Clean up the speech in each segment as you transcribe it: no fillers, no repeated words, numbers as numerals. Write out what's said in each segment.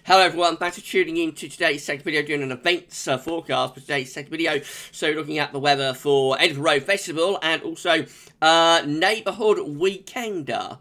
Hello everyone, thanks for tuning in to today's second video, doing an events forecast for today's second video. So looking at the weather for Neighbourhood Festival and also Neighbourhood Weekender.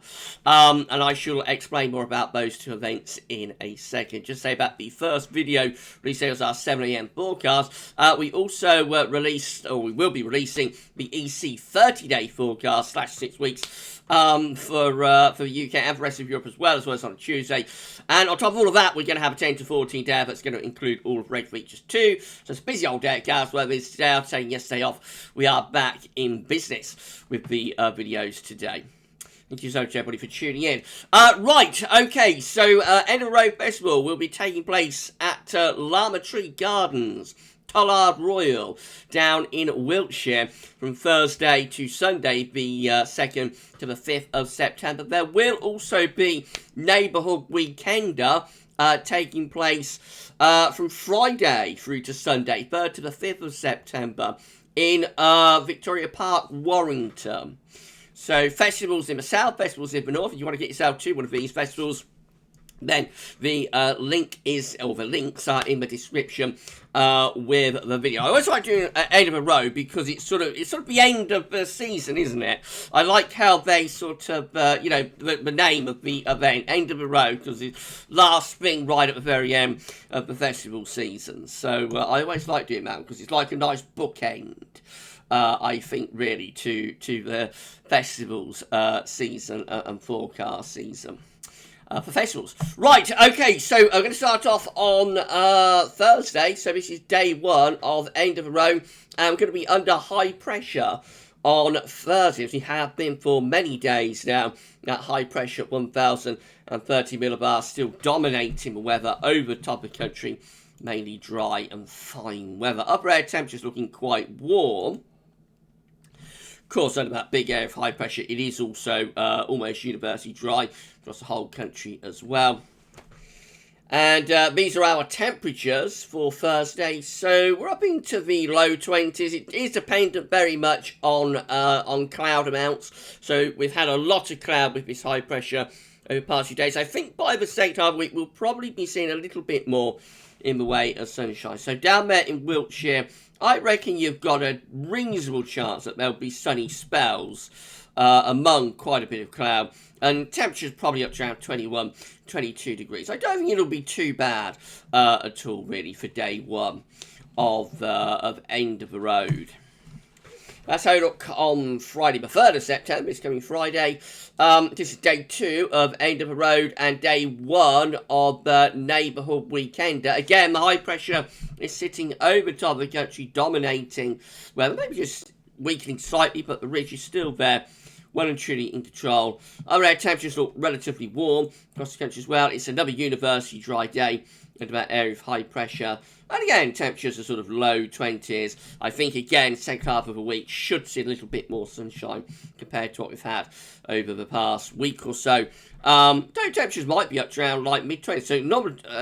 And I shall explain more about those two events in a second. Just say about the first video released as our 7 AM forecast. We also we will be releasing the EC 30-day forecast / 6 weeks for the UK and the rest of Europe as well as on Tuesday. And on top of all of that, we're going to have a 10 to 14 day that's going to include all of Red features too. So it's a busy old day at Gas Weather today. I'm taking yesterday off. We are back in business with the videos today. Thank you so much, everybody, for tuning in. Right, okay, so Neighbourhood Festival will be taking place at Llama Tree Gardens, Tollard Royal, down in Wiltshire, from Thursday to Sunday, the 2nd to the 5th of September. There will also be Neighbourhood Weekender taking place from Friday through to Sunday, 3rd to the 5th of September, in Victoria Park, Warrington. So festivals in the south, festivals in the north. If you want to get yourself to one of these festivals, then the the links are in the description with the video. I always like doing Edinburgh because it's sort of the end of the season, isn't it? I like how they sort of the name of the event, End of the Road, because it's last thing right at the very end of the festival season. So I always like doing that because it's like a nice bookend. I think really to the festivals season and forecast season. For festivals. Right, okay, so I'm going to start off on Thursday. So this is day one of End of the Road. I'm going to be under high pressure on Thursday, as we have been for many days now. That high pressure at 1,030 millibars, still dominating the weather over the top of the country. Mainly dry and fine weather. Upper air temperatures looking quite warm. Of course, under that big area of high pressure, it is also almost universally dry across the whole country as well. And these are our temperatures for Thursday. So we're up into the low 20s. It is dependent very much on cloud amounts. So we've had a lot of cloud with this high pressure over the past few days. I think by the second half of the week, we'll probably be seeing a little bit more in the way of sunshine. So down there in Wiltshire, I reckon you've got a reasonable chance that there'll be sunny spells among quite a bit of cloud. And temperatures probably up to around 21, 22 degrees. I don't think it'll be too bad at all, really, for day one of End of the Road. That's how it look on Friday, the 3rd of September. It's coming Friday. This is day 2 of End of the Road and day 1 of the Neighbourhood Weekender. Again, the high pressure is sitting over top of the country, dominating. Well, maybe just weakening slightly, but the ridge is still there. Well and truly in control. Our air temperatures look relatively warm across the country as well. It's another universally dry day into that area of high pressure. And again, temperatures are sort of low 20s. I think, again, second half of the week should see a little bit more sunshine compared to what we've had over the past week or so. Though temperatures might be up to around like mid-20s. So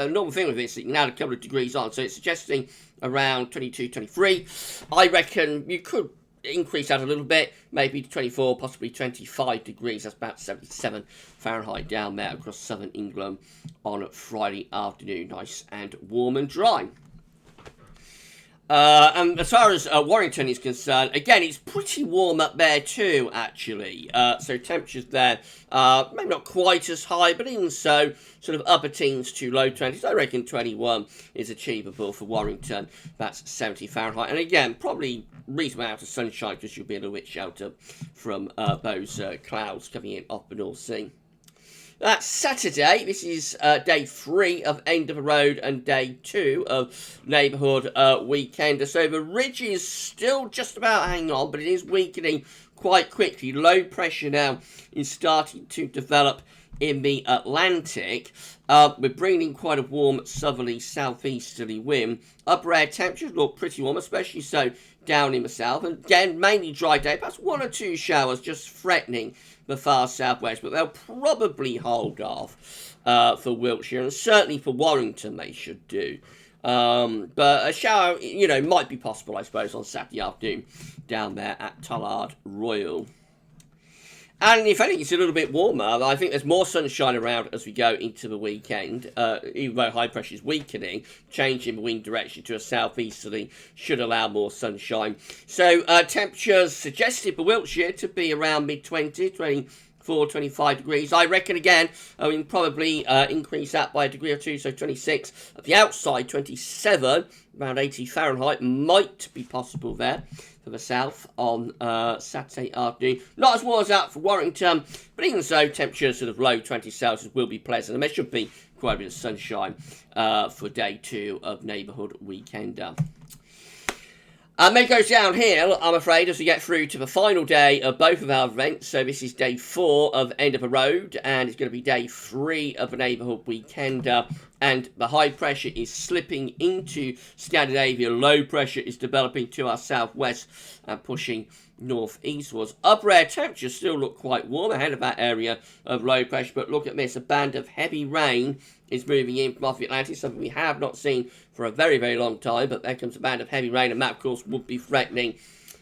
normal thing with this, you can add a couple of degrees on. So it's suggesting around 22, 23. I reckon you could increase that a little bit, maybe 24, possibly 25 degrees. That's about 77 Fahrenheit down there across southern England on Friday afternoon. Nice and warm and dry. And as far as Warrington is concerned, again, it's pretty warm up there too, actually. So temperatures there, maybe not quite as high, but even so, sort of upper teens to low 20s. I reckon 21 is achievable for Warrington. That's 70 Fahrenheit. And again, probably reasonable amount of sunshine because you'll be a little bit sheltered from those clouds coming in off the North Sea. That's Saturday. This is day 3 of End of the Road and day 2 of Neighbourhood Weekender. So the ridge is still just about hanging on, but it is weakening quite quickly. Low pressure now is starting to develop in the Atlantic. We're bringing in quite a warm southerly southeasterly wind. Upper air temperatures look pretty warm, especially so down in the south. And again, mainly dry day, perhaps 1 or 2 showers just threatening the far southwest, but they'll probably hold off for Wiltshire, and certainly for Warrington they should do. But a shower, might be possible, I suppose, on Saturday afternoon down there at Tollard Royal. And if anything, it's a little bit warmer. I think there's more sunshine around as we go into the weekend, even though high pressure is weakening. Changing the wind direction to a southeasterly should allow more sunshine. So temperatures suggested for Wiltshire to be around mid-20s, 24, 25 degrees. I reckon, again, we can probably increase that by a degree or two, so 26. At the outside, 27, around 80 Fahrenheit, might be possible there for the south on Saturday afternoon. Not as warm as that for Warrington, but even so, temperatures sort of low 20 Celsius will be pleasant, and there should be quite a bit of sunshine for day 2 of Neighbourhood Weekender. May goes downhill, I'm afraid, as we get through to the final day of both of our events. So this is day 4 of End of the Road, and it's going to be day 3 of the Neighbourhood Weekender. And the high pressure is slipping into Scandinavia. Low pressure is developing to our southwest and pushing northeastwards. Upper air temperatures still look quite warm ahead of that area of low pressure. But look at this, a band of heavy rain is moving in from off the Atlantic, something we have not seen for a very, very long time. But there comes a band of heavy rain, and that, of course, would be threatening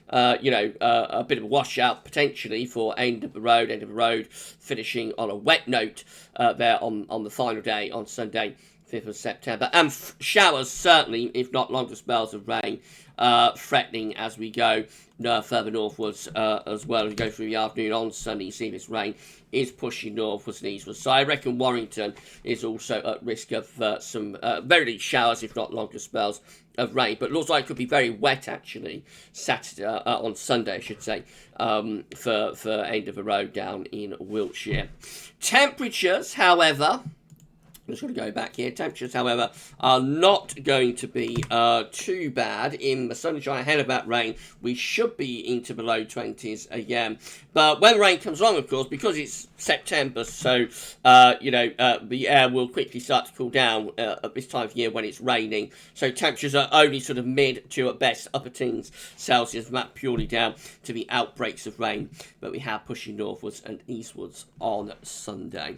a bit of a washout potentially for End of the Road finishing on a wet note there on the final day on Sunday, 5th of September. And showers, certainly, if not longer spells of rain, threatening as we go further northwards as well. As we go through the afternoon on Sunday, you see this rain is pushing northwards and eastwards. So I reckon Warrington is also at risk of some very showers, if not longer spells of rain. But it looks like it could be very wet, actually, Saturday on Sunday, I should say, for End of the Road down in Wiltshire. Temperatures, however, I'm just going to go back here. Temperatures, however, are not going to be too bad in the sunshine ahead of that rain. We should be into the low 20s again. But when rain comes along, of course, because it's September, so, the air will quickly start to cool down at this time of year when it's raining. So temperatures are only sort of mid to, at best, upper teens Celsius, and that purely down to the outbreaks of rain that we have pushing northwards and eastwards on Sunday.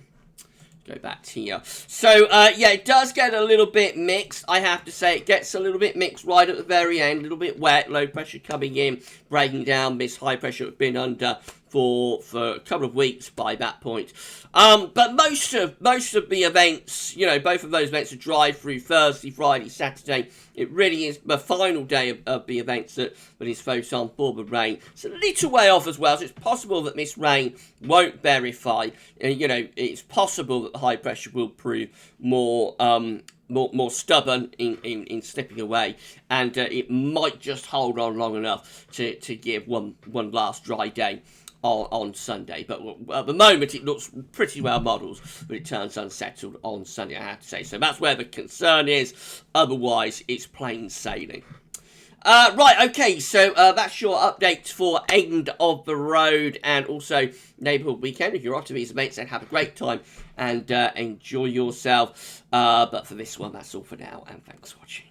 Go back to here. So, it does get a little bit mixed, I have to say. It gets a little bit mixed right at the very end, a little bit wet, low pressure coming in, breaking down this high pressure we've been under for a couple of weeks by that point. But most of the events, both of those events are dry through Thursday, Friday, Saturday. It really is the final day of the events that is focused on for the rain. It's a little way off as well, so it's possible that this rain won't verify. It's possible that the high pressure will prove more stubborn in slipping away, and it might just hold on long enough to give one last dry day on Sunday. But at the moment it looks pretty well modelled, but it turns unsettled on Sunday, I have to say. So that's where the concern is. Otherwise, it's plain sailing. Right, okay, so that's your update for End of the Road and also Neighbourhood Weekend. If you're off to these events, then have a great time and enjoy yourself. But for this one, that's all for now, and thanks for watching.